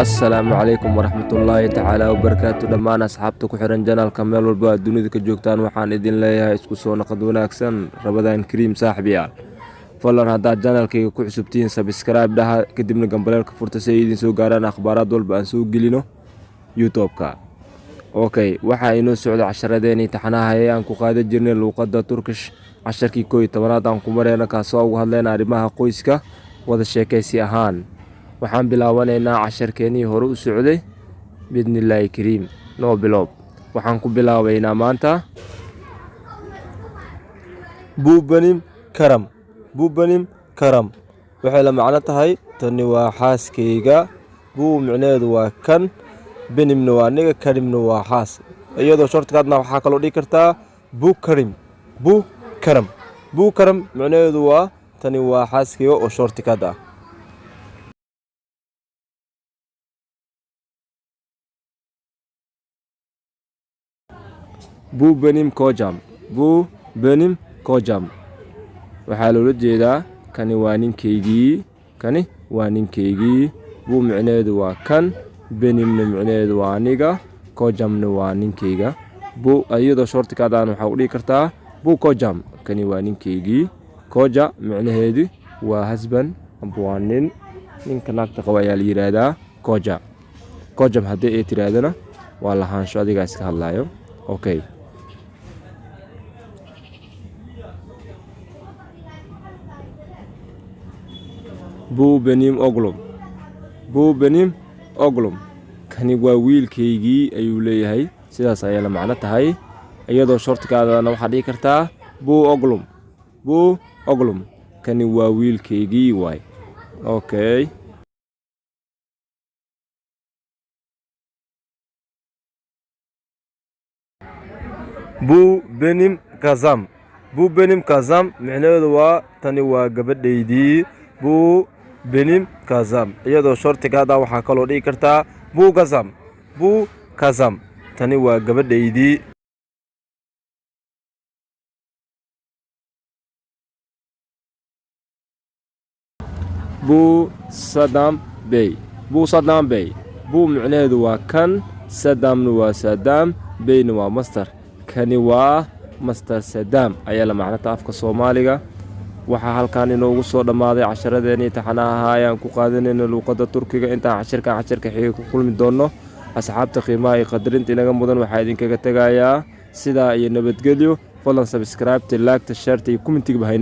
السلام عليكم ورحمة الله تعالى وبركاته دمان أصحابتك وحرن جنال كمال والبواد دوني ذك جوكتان وحان إذن ليها اسكسو نقدونا أكسن رمضان كريم صاحبي فلان هذا جنال كي كحسبتين سبسكرايب ده كدبنا جنبالك فرصة سيدين سو قاران أخبارات دول بأنسو قلينو يوتيوب كا أوكي waxaa inoo socda casharadeenii taxanaha aan ku qaadan jirnay luqadda Turkish casharkii 11 aan ku mareyna kaasoo uga hadlayna arrimaha qoyska wada sheekaysi ahaan waxaan bilaabanaynaa casharkeenii hore u socday bidnillaahi kariim noo bilowd waxaan ku bilaabaynaa maanta buubanim karam waxay la macno tahay tani waa xaaskeyga buu micneedu waa kan benimna waa aniga karimna waa xaas iyadoo shortkaadna waxaa kaloo dhigi kartaa buu karam micneedu waa tani waa xaaskeyga oo shortkaad ah buu benim kojam waxaa loola jeedaa kani waa ninkaygii buu micneedu waa kan benimna micneedu waa aniga kojamna waa ninkayga buu iyadoo shortkaadaan waxaa u dhigi kartaa buu kojam kani waa ninkaygii koja micneheedu waa husband waa ninka naagta qaba ayaa la yiraahdaa kojam haddii ay tiraadana waa lahaansho adigaa iska hadlaayo okay buu benim oglum kani waa wiilkaygii ayuu leeyahay sidaas ayaa la macno tahay iyadoo shortkaadana waxaa dhigi kartaa buu oglum kani waa wiilkaygii waay okay buu benim kazam micnaheedu waa tani waa gabadhaydii buu benim kazam iyadoo shortigaada waxaa kaloo dhigi kartaa buu kazam tani waa gabadhaydii buu sadam bey buu micnaheedu waa kan sadamna waa sadam beyna waa master kani waa master sadam ayaa la macnata afka Soomaaliga waxaa halkaan inoogu soo dhamaaday casharadeenii taxanaha ayaan ku qaadanayna luqadda Turkiga inta casharka xigay ku kulmi doono asxaabta qiimaha iyo qadarinta inaga mudan waxaa idinkaga tagayaa sidaa iyo nabadgelyo fadlan subscribe like share iyo comment